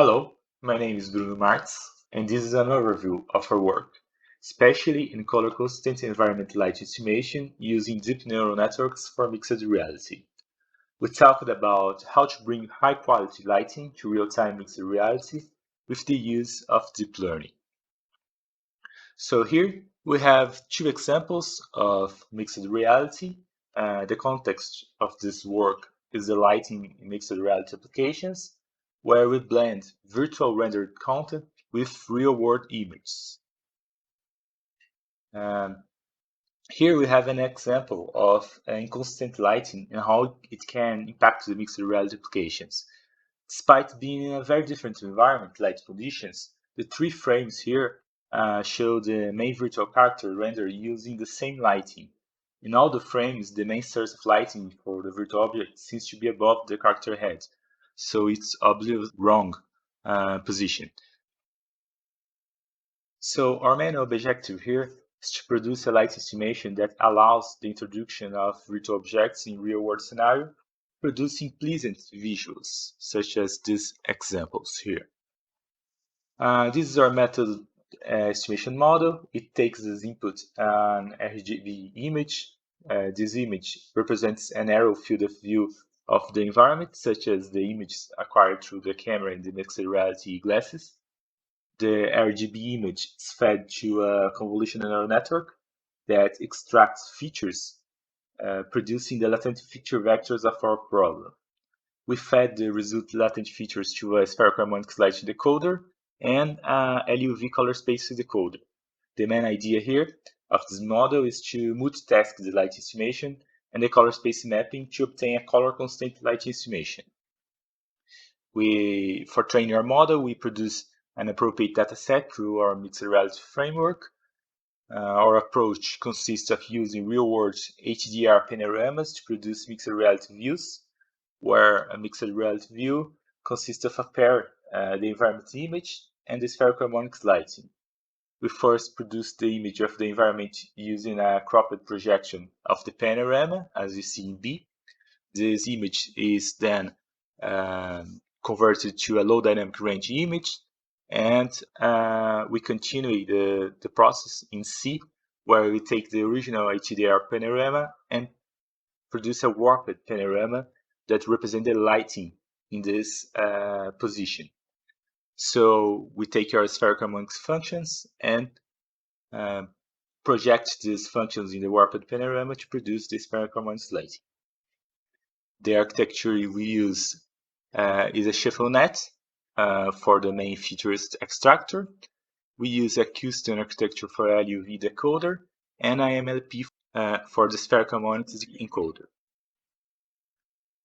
Hello, my name is Bruno Marx, and this is an overview of our work, especially in color constant environment light estimation using deep neural networks for mixed reality. We talked about how to bring high quality lighting to real-time mixed reality with the use of deep learning. So here we have two examples of mixed reality. The context of this work is the lighting in mixed reality applications, where we blend virtual rendered content with real-world images. Um, Here we have an example of inconsistent lighting and how it can impact the mixed reality applications. Despite being in a very different environment, light conditions, the three frames here show the main virtual character rendered using the same lighting. In all the frames, the main source of lighting for the virtual object seems to be above the character head, so it's obviously wrong position. So our main objective here is to produce a light estimation that allows the introduction of virtual objects in real-world scenario, producing pleasant visuals, such as these examples here. This is our method estimation model. It takes as input an RGB image. This image represents an aerial field of view of the environment, such as the images acquired through the camera in the mixed reality glasses. The RGB image is fed to a convolutional neural network that extracts features, producing the latent feature vectors of our problem. We fed the result latent features to a spherical harmonic light decoder and a LUV color space decoder. The main idea here of this model is to multitask the light estimation and the color space mapping to obtain a color constant light estimation. For training our model, we produce an appropriate dataset through our mixed reality framework. Our approach consists of using real-world HDR panoramas to produce mixed reality views, where a mixed reality view consists of a pair, the environment image and the spherical harmonic lighting. We first produce the image of the environment using a cropped projection of the panorama, as you see in B. This image is then converted to a low dynamic range image, and we continue the process in C, where we take the original HDR panorama and produce a warped panorama that represents the lighting in this position. So we take our spherical harmonic functions and project these functions in the warped panorama to produce the spherical harmonic lighting. The architecture we use is a shuffle net for the main features extractor. We use a custom architecture for LUV decoder and IMLP for the spherical harmonic encoder.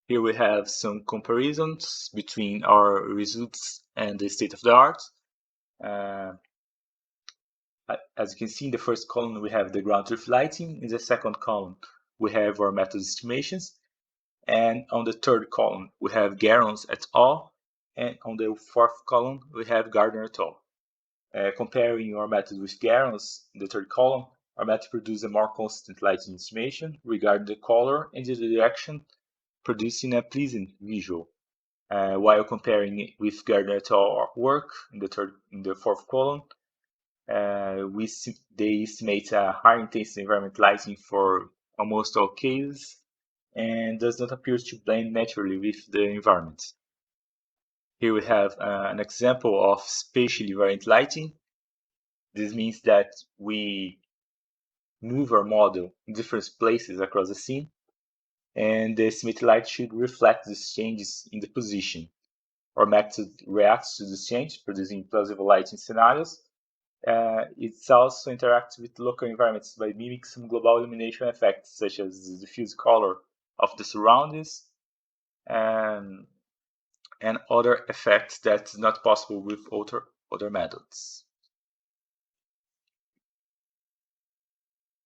Here we have some comparisons between our results and the state of the art. As you can see, in the first column we have the ground truth lighting. In the second column we have our method estimations. And on the third column, we have Garons et al. And on the fourth column, we have Gardner et al. Comparing our method with Garons, in the third column, our method produces a more constant lighting estimation regarding the color and the direction, producing a pleasing visual. While comparing it with Gardner et al. Work, in the fourth column, they estimate a high intensity environment lighting for almost all cases, and does not appear to blend naturally with the environment. Here we have an example of spatially variant lighting. This means that we move our model in different places across the scene, and the estimated light should reflect these changes in the position. Our method reacts to this change, producing plausible lighting scenarios. It also interacts with local environments by mimicking some global illumination effects, such as the diffuse color of the surroundings and other effects that's not possible with other methods.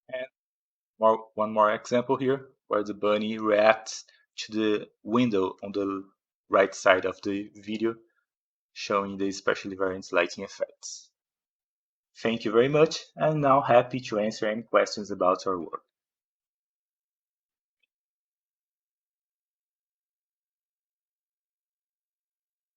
And one more example here, where the bunny reacts to the window on the right side of the video, showing the spatially variant lighting effects. Thank you very much, and now happy to answer any questions about our work.